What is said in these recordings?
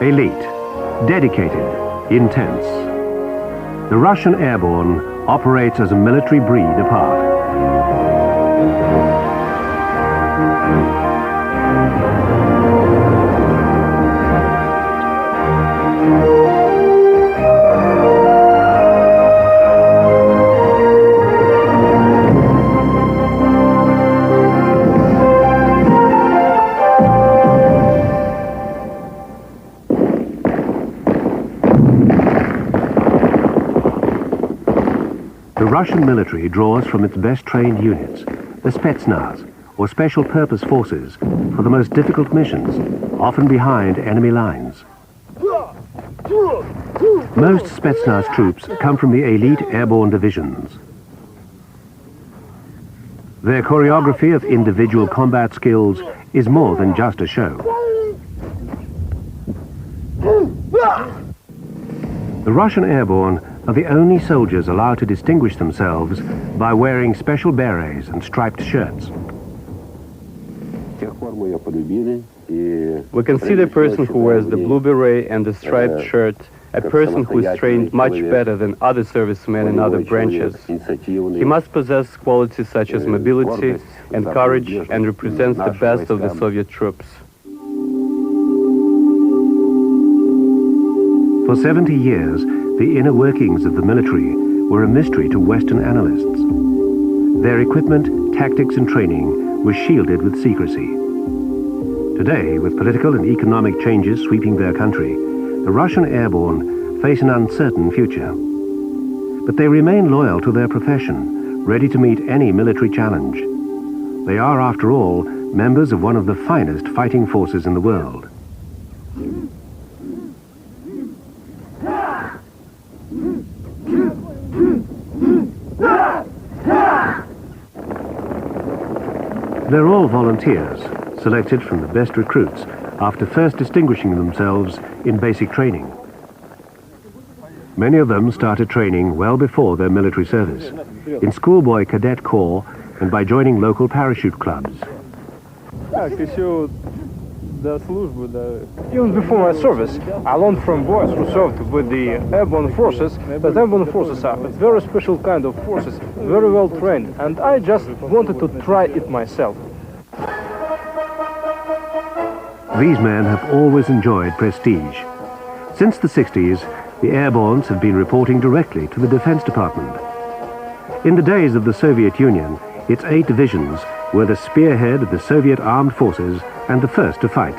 Elite, dedicated, intense. The Russian Airborne operates as a military breed apart. The Russian military draws from its best trained units, the Spetsnaz, or Special Purpose Forces, for the most difficult missions, often behind enemy lines. Most Spetsnaz troops come from the elite airborne divisions. Their choreography of individual combat skills is more than just a show. The Russian Airborne are the only soldiers allowed to distinguish themselves by wearing special berets and striped shirts. We consider a person who wears the blue beret and the striped shirt a person who is trained much better than other servicemen in other branches. He must possess qualities such as mobility and courage and represents the best of the Soviet troops. For 70 years, the inner workings of the military were a mystery to Western analysts. Their equipment, tactics and training were shielded with secrecy. Today, with political and economic changes sweeping their country, the Russian Airborne face an uncertain future. But they remain loyal to their profession, ready to meet any military challenge. They are, after all, members of one of the finest fighting forces in the world. They're all volunteers, selected from the best recruits after first distinguishing themselves in basic training. Many of them started training well before their military service, in schoolboy cadet corps and by joining local parachute clubs. Even before my service, I learned from boys who served with the airborne forces that airborne forces are a very special kind of forces, very well trained, and I just wanted to try it myself. These men have always enjoyed prestige. Since the 60s, the Airbornes have been reporting directly to the Defense Department. In the days of the Soviet Union, its 8 divisions were the spearhead of the Soviet armed forces and the first to fight.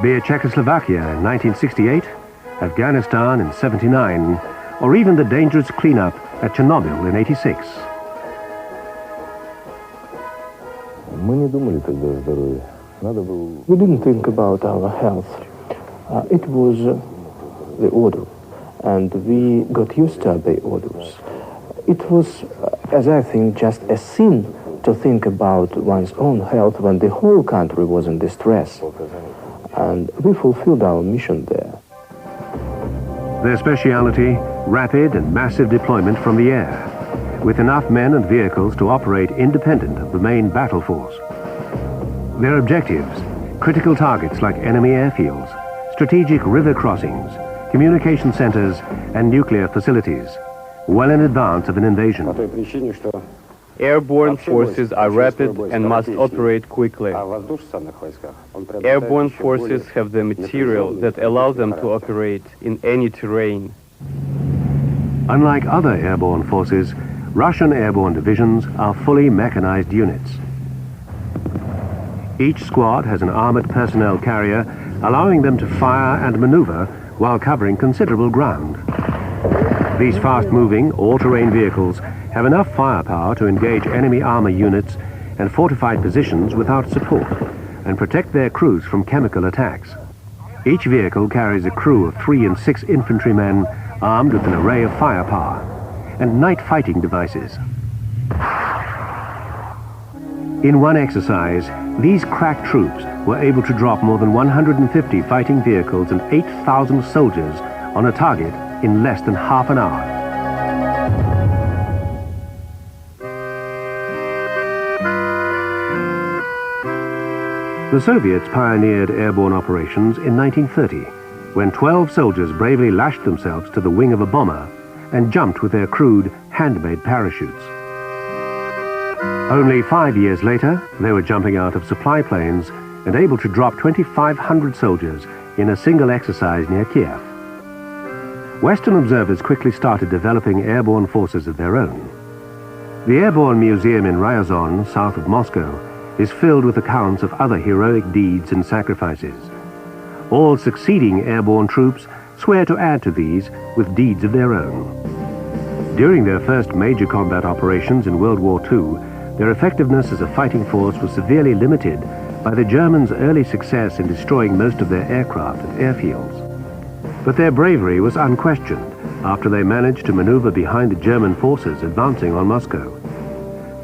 Be it Czechoslovakia in 1968, Afghanistan in 79, or even the dangerous cleanup at Chernobyl in 86. We didn't think about our health. It was the order, and we got used to obey orders. It was, as I think, just a sin to think about one's own health when the whole country was in distress. And we fulfilled our mission there. Their speciality, rapid and massive deployment from the air, with enough men and vehicles to operate independent of the main battle force. Their objectives, critical targets like enemy airfields, strategic river crossings, communication centers, and nuclear facilities, well in advance of an invasion. Airborne forces are rapid and must operate quickly. Airborne forces have the material that allows them to operate in any terrain. Unlike other airborne forces, Russian airborne divisions are fully mechanized units. Each squad has an armored personnel carrier, allowing them to fire and maneuver while covering considerable ground. These fast-moving, all-terrain vehicles have enough firepower to engage enemy armor units and fortified positions without support and protect their crews from chemical attacks. Each vehicle carries a crew of 3 and 6 infantrymen armed with an array of firepower and night fighting devices. In one exercise, these crack troops were able to drop more than 150 fighting vehicles and 8,000 soldiers on a target in less than half an hour. The Soviets pioneered airborne operations in 1930, when 12 soldiers bravely lashed themselves to the wing of a bomber and jumped with their crude, handmade parachutes. Only 5 years later, they were jumping out of supply planes and able to drop 2,500 soldiers in a single exercise near Kiev. Western observers quickly started developing airborne forces of their own. The Airborne Museum in Ryazan, south of Moscow, is filled with accounts of other heroic deeds and sacrifices. All succeeding airborne troops swear to add to these with deeds of their own. During their first major combat operations in World War II, their effectiveness as a fighting force was severely limited by the Germans' early success in destroying most of their aircraft and airfields. But their bravery was unquestioned after they managed to maneuver behind the German forces advancing on Moscow.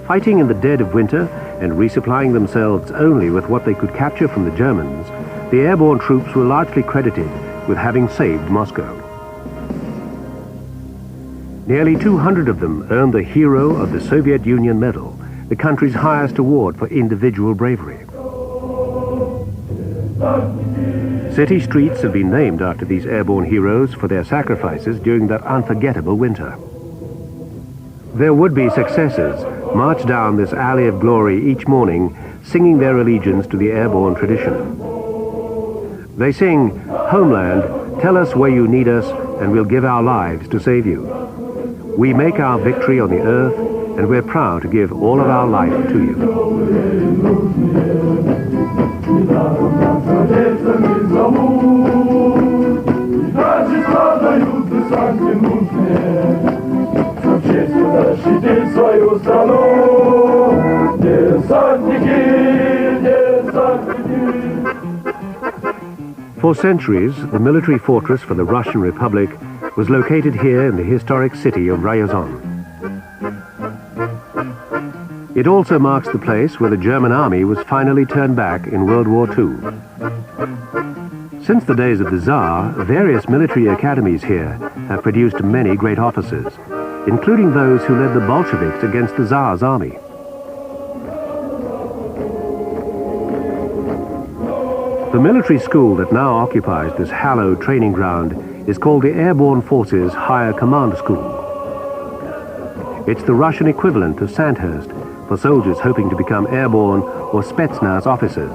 Fighting in the dead of winter and resupplying themselves only with what they could capture from the Germans, the airborne troops were largely credited with having saved Moscow. Nearly 200 of them earned the Hero of the Soviet Union Medal, the country's highest award for individual bravery. City streets have been named after these airborne heroes for their sacrifices during that unforgettable winter. Their would-be successors march down this alley of glory each morning, singing their allegiance to the airborne tradition. They sing, "Homeland, tell us where you need us, and we'll give our lives to save you. We make our victory on the earth, and we're proud to give all of our life to you." For centuries, the military fortress for the Russian Republic was located here in the historic city of Ryazan. It also marks the place where the German army was finally turned back in World War II. Since the days of the Tsar, various military academies here have produced many great officers, including those who led the Bolsheviks against the Tsar's army. The military school that now occupies this hallowed training ground is called the Airborne Forces Higher Command School. It's the Russian equivalent of Sandhurst for soldiers hoping to become airborne or Spetsnaz officers.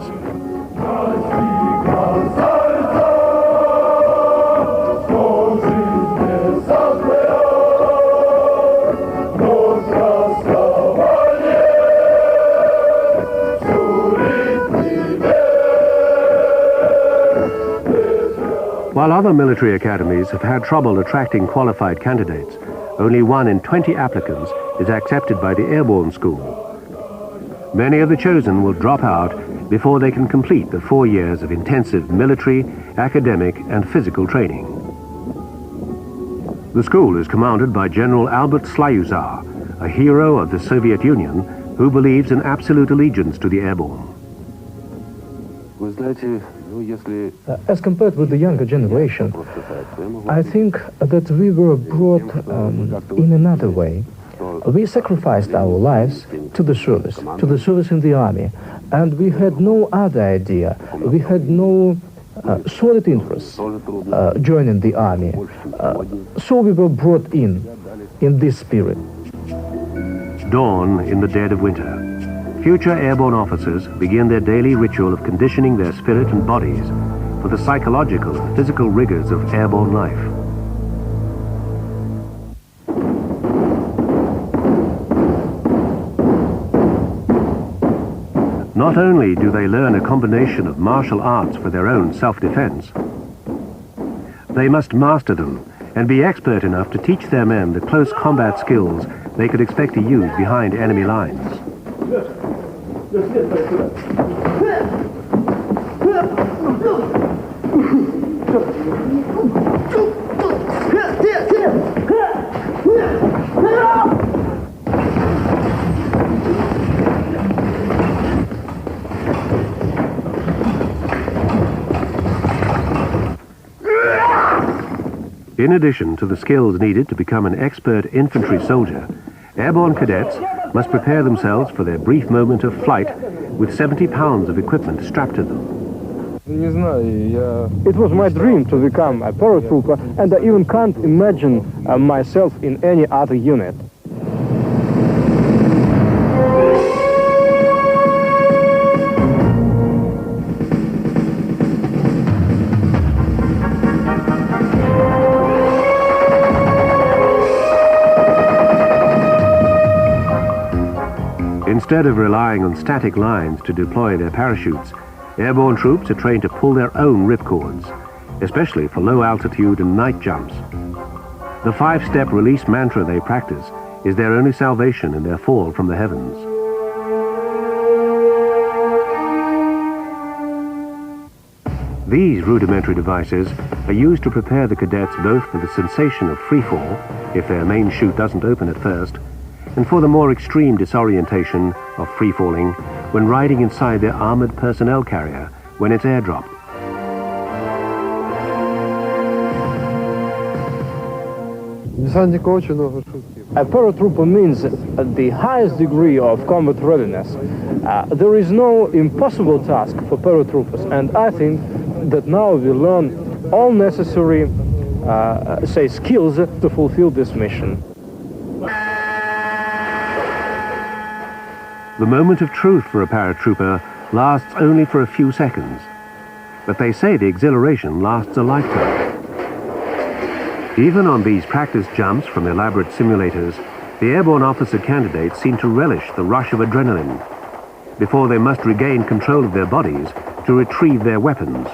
While other military academies have had trouble attracting qualified candidates, only 1 in 20 applicants is accepted by the Airborne School. Many of the chosen will drop out before they can complete the 4 years of intensive military, academic, and physical training. The school is commanded by General Albert Slyuzar, a hero of the Soviet Union who believes in absolute allegiance to the airborne. As compared with the younger generation, I think that we were brought in another way. We sacrificed our lives to the service in the army, and we had no other idea. We had no solid interest joining the army. So we were brought in this spirit. Dawn in the dead of winter. Future airborne officers begin their daily ritual of conditioning their spirit and bodies for the psychological and physical rigors of airborne life. Not only do they learn a combination of martial arts for their own self-defense, they must master them and be expert enough to teach their men the close combat skills they could expect to use behind enemy lines. In addition to the skills needed to become an expert infantry soldier, airborne cadets must prepare themselves for their brief moment of flight with 70 pounds of equipment strapped to them. It was my dream to become a paratrooper, and I even can't imagine myself in any other unit. Instead of relying on static lines to deploy their parachutes, airborne troops are trained to pull their own ripcords, especially for low altitude and night jumps. The 5-step release mantra they practice is their only salvation in their fall from the heavens. These rudimentary devices are used to prepare the cadets both for the sensation of freefall, if their main chute doesn't open at first, and for the more extreme disorientation of free-falling when riding inside their armored personnel carrier when it's airdropped. A paratrooper means the highest degree of combat readiness. There is no impossible task for paratroopers, and I think that now we learn all necessary, skills to fulfill this mission. The moment of truth for a paratrooper lasts only for a few seconds, but they say the exhilaration lasts a lifetime. Even on these practice jumps from elaborate simulators, the airborne officer candidates seem to relish the rush of adrenaline before they must regain control of their bodies to retrieve their weapons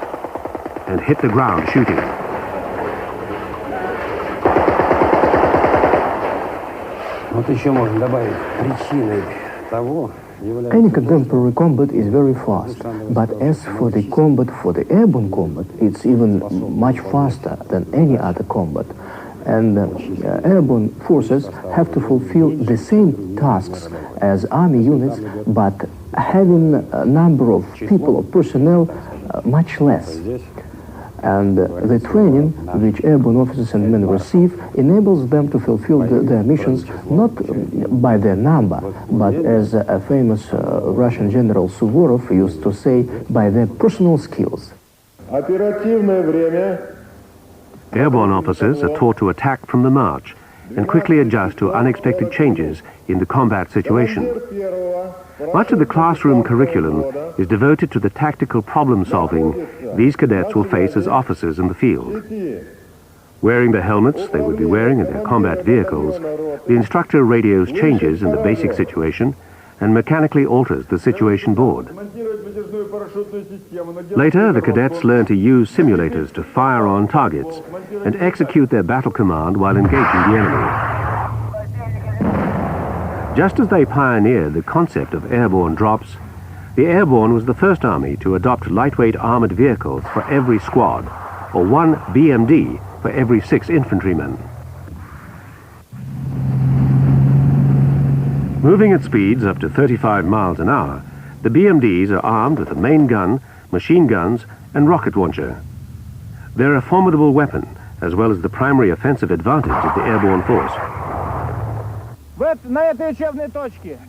and hit the ground shooting. Any contemporary combat is very fast, but as for the combat, for the airborne combat, it's even much faster than any other combat. And airborne forces have to fulfill the same tasks as army units, but having a number of people or personnel much less. And the training which airborne officers and men receive enables them to fulfill their missions not by their number, but as a famous Russian general Suvorov used to say, by their personal skills. Airborne officers are taught to attack from the march and quickly adjust to unexpected changes in the combat situation. Much of the classroom curriculum is devoted to the tactical problem-solving these cadets will face as officers in the field. Wearing the helmets they would be wearing in their combat vehicles, the instructor radios changes in the basic situation and mechanically alters the situation board. Later, the cadets learn to use simulators to fire on targets and execute their battle command while engaging the enemy. Just as they pioneered the concept of airborne drops, the Airborne was the first army to adopt lightweight armored vehicles for every squad, or one BMD for every 6 infantrymen. Moving at speeds up to 35 miles an hour, the BMDs are armed with a main gun, machine guns, and rocket launcher. They're a formidable weapon, as well as the primary offensive advantage of the airborne force.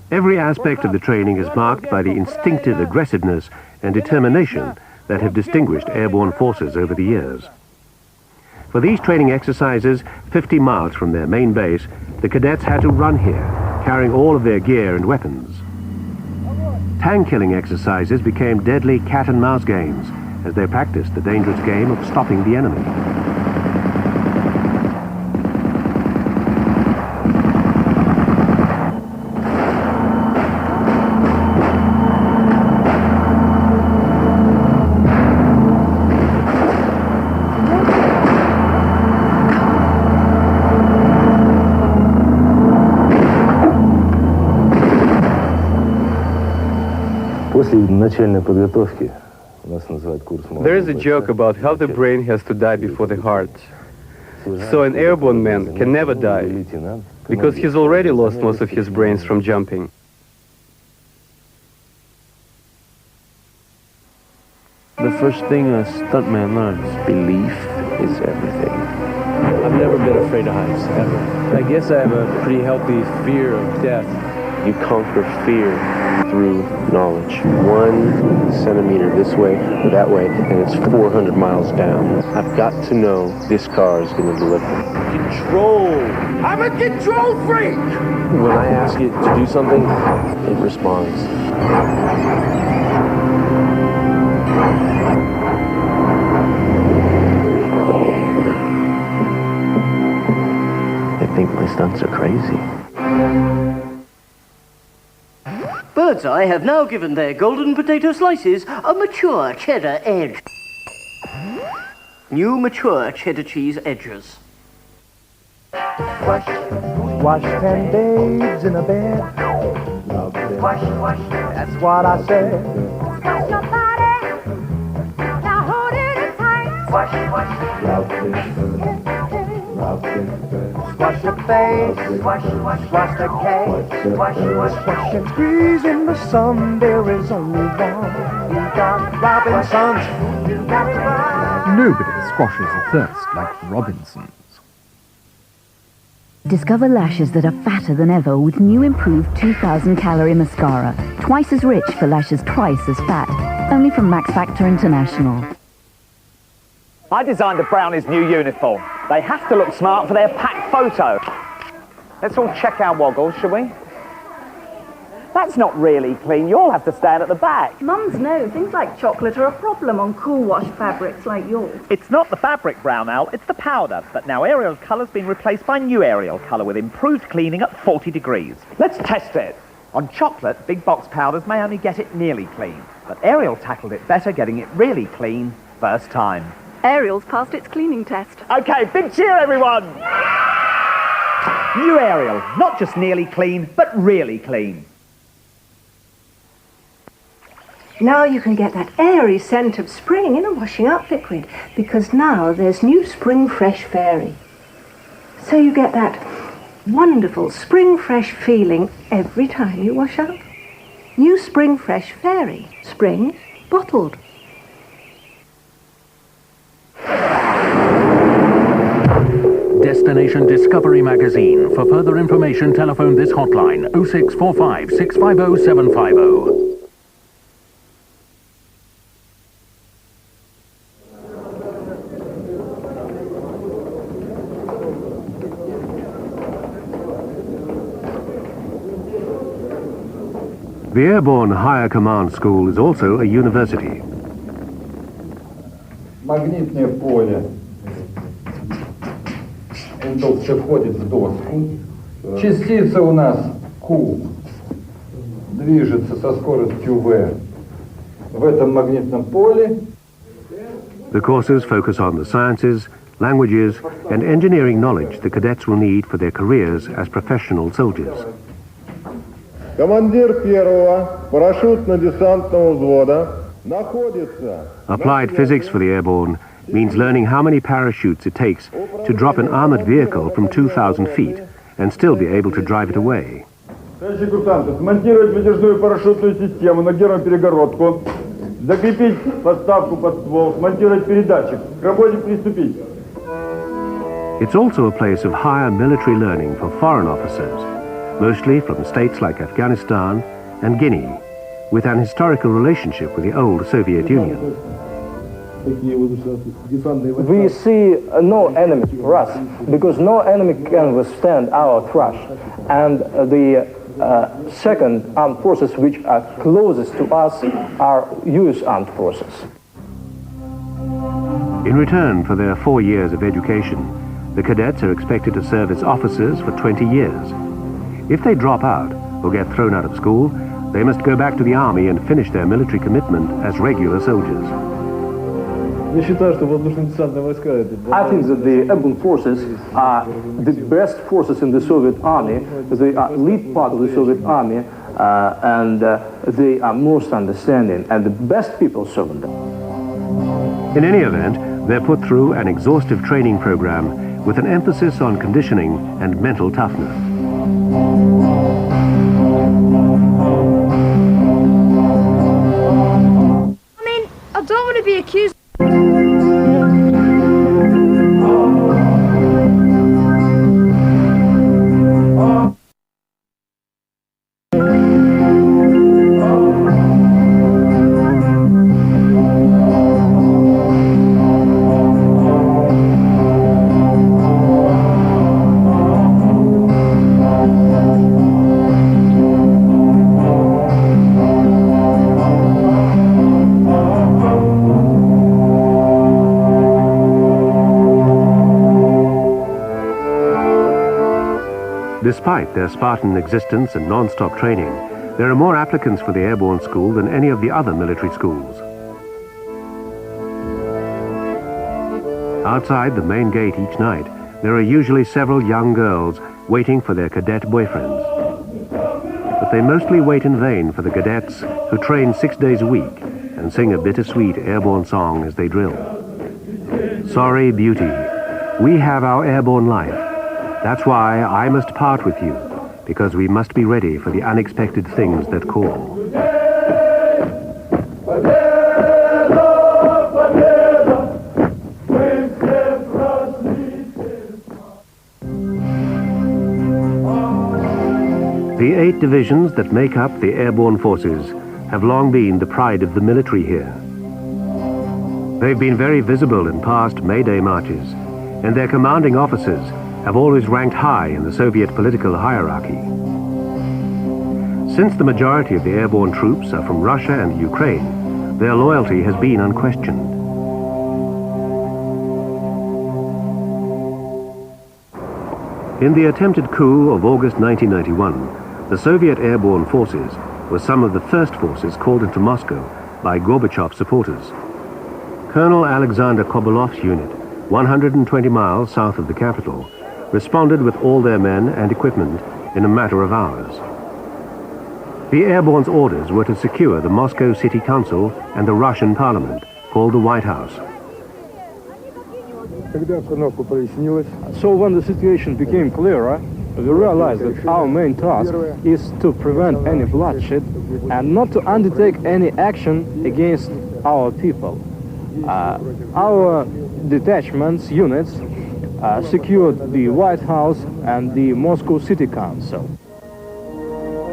Every aspect of the training is marked by the instinctive aggressiveness and determination that have distinguished airborne forces over the years. For these training exercises, 50 miles from their main base, the cadets had to run here, carrying all of their gear and weapons. Tank killing exercises became deadly cat-and-mouse games as they practiced the dangerous game of stopping the enemy. There is a joke about how the brain has to die before the heart. So an airborne man can never die, because he's already lost most of his brains from jumping. The first thing a stuntman learns, belief is everything. I've never been afraid of heights, ever. I guess I have a pretty healthy fear of death. You conquer fear through knowledge. 1 centimeter this way or that way, and it's 400 miles down. I've got to know this car is going to deliver. Control! I'm a control freak! When I ask it to do something, it responds. I think my stunts are crazy. Birdseye have now given their golden potato slices a mature cheddar edge. New mature cheddar cheese edges. Wash 10 days in a bed. Wash, that's what I said. Wash your body. Now hold it tight. Wash your face. Wash the cake. Wash and squeeze in the sun. There is only one. You got Robinsons. You got to run. Nobody squashes a thirst like Robinsons. Discover lashes that are fatter than ever with new improved 2,000-calorie mascara. Twice as rich for lashes twice as fat. Only from Max Factor International. I designed the Brownies' new uniform. They have to look smart for their pack photo. Let's all check our woggles, shall we? That's not really clean. You all have to stand at the back. Mums know things like chocolate are a problem on cool wash fabrics like yours. It's not the fabric, Brown Owl, it's the powder. But now Ariel's colour's been replaced by new Ariel colour with improved cleaning at 40 degrees. Let's test it. On chocolate, big box powders may only get it nearly clean. But Ariel tackled it better, getting it really clean first time. Ariel's passed its cleaning test. OK, big cheer, everyone! New Ariel, not just nearly clean, but really clean. Now you can get that airy scent of spring in a washing up liquid, because now there's new Spring Fresh Fairy. So you get that wonderful spring fresh feeling every time you wash up. New Spring Fresh Fairy. Spring bottled. Destination Discovery Magazine. For further information, telephone this hotline 0645 650 750. The Airborne Higher Command School is also a university. Магнитное поле. Толще входит в доску. Частица у нас Q движется со скоростью V. В этом магнитном поле. The courses focus on the sciences, languages, and engineering knowledge the cadets will need for their careers as professional soldiers. Командир первого парашютно-десантного взвода находится. Applied physics for the Airborne means learning how many parachutes it takes to drop an armored vehicle from 2,000 feet and still be able to drive it away. Товарищи курсанты, смонтировать вытяжную парашютную систему на первую перегородку, закрепить подставку под ствол, смонтировать передатчик. К работе приступить. It's also a place of higher military learning for foreign officers, mostly from states like Afghanistan and Guinea, with an historical relationship with the old Soviet Union. We see no enemy for us, because no enemy can withstand our thrust. And the second armed forces which are closest to us are US armed forces. In return for their 4 years of education, the cadets are expected to serve as officers for 20 years. If they drop out or get thrown out of school, they must go back to the army and finish their military commitment as regular soldiers. I think that the Airborne forces are the best forces in the Soviet army. They are lead part of the Soviet army, and they are most understanding, and the best people serve them. In any event, they're put through an exhaustive training program with an emphasis on conditioning and mental toughness. I mean, I don't want to be accused. Despite their Spartan existence and non-stop training, there are more applicants for the Airborne School than any of the other military schools. Outside the main gate each night, there are usually several young girls waiting for their cadet boyfriends. But they mostly wait in vain for the cadets who train 6 days a week and sing a bittersweet airborne song as they drill. Sorry, beauty, we have our airborne life. That's why I must part with you, because we must be ready for the unexpected things that call. The 8 divisions that make up the airborne forces have long been the pride of the military here. They've been very visible in past May Day marches, and their commanding officers have always ranked high in the Soviet political hierarchy. Since the majority of the airborne troops are from Russia and Ukraine, their loyalty has been unquestioned. In the attempted coup of August 1991, the Soviet airborne forces were some of the first forces called into Moscow by Gorbachev supporters. Colonel Alexander Kobalov's unit, 120 miles south of the capital, responded with all their men and equipment in a matter of hours. The Airborne's orders were to secure the Moscow City Council and the Russian Parliament, called the White House. So when the situation became clearer, we realized that our main task is to prevent any bloodshed and not to undertake any action against our people. Our detachments, units, secured the White House and the Moscow City Council.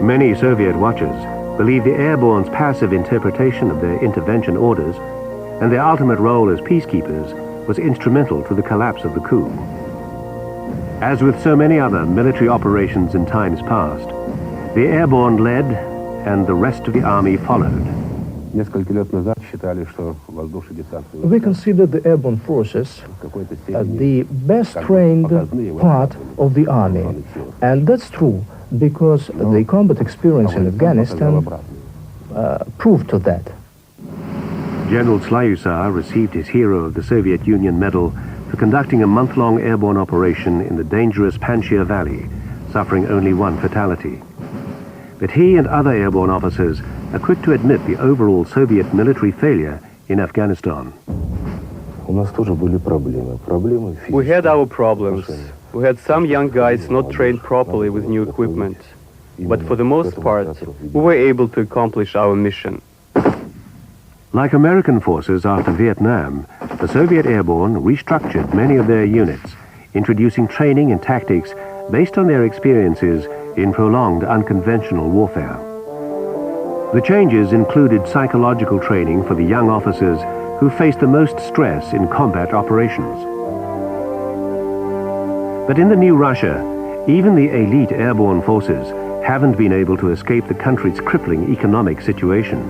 Many Soviet watchers believe the Airborne's passive interpretation of their intervention orders and their ultimate role as peacekeepers was instrumental to the collapse of the coup. As with so many other military operations in times past, the Airborne led and the rest of the army followed. We considered the airborne forces the best trained part of the army, and that's true because the combat experience in Afghanistan proved to that. General Slyusar received his Hero of the Soviet Union medal for conducting a month-long airborne operation in the dangerous Panjshir Valley, suffering only one fatality. But he and other airborne officers are quick to admit the overall Soviet military failure in Afghanistan. We had our problems. We had some young guys not trained properly with new equipment. But for the most part, we were able to accomplish our mission. Like American forces after Vietnam, the Soviet Airborne restructured many of their units, introducing training and tactics based on their experiences in prolonged unconventional warfare. The changes included psychological training for the young officers who faced the most stress in combat operations. But in the new Russia, even the elite airborne forces haven't been able to escape the country's crippling economic situation.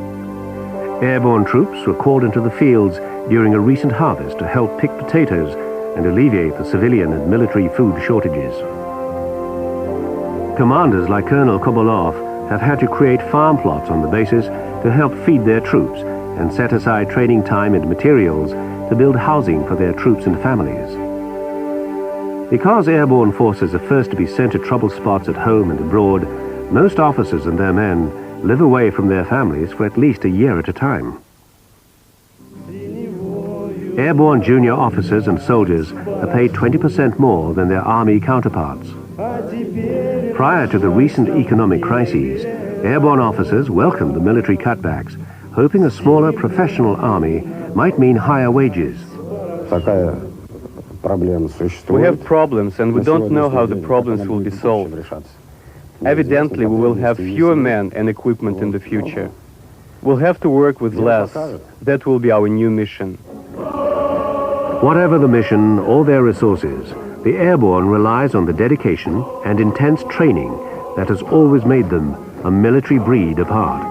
Airborne troops were called into the fields during a recent harvest to help pick potatoes and alleviate the civilian and military food shortages. Commanders like Colonel Kobalov have had to create farm plots on the bases to help feed their troops and set aside training time and materials to build housing for their troops and families. Because airborne forces are first to be sent to trouble spots at home and abroad, most officers and their men live away from their families for at least a year at a time. Airborne junior officers and soldiers are paid 20% more than their army counterparts. Prior to the recent economic crises, airborne officers welcomed the military cutbacks, hoping a smaller professional army might mean higher wages. We have problems and we don't know how the problems will be solved. Evidently, we will have fewer men and equipment in the future. We'll have to work with less. That will be our new mission. Whatever the mission or their resources, the Airborne relies on the dedication and intense training that has always made them a military breed apart.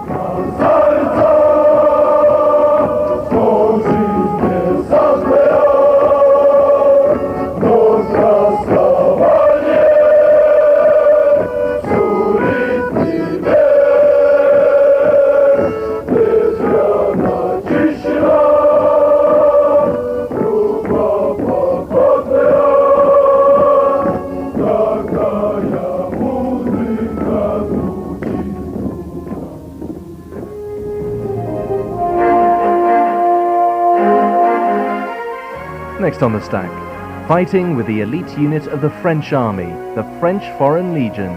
Next on the stack, fighting with the elite unit of the French army, the French Foreign Legion.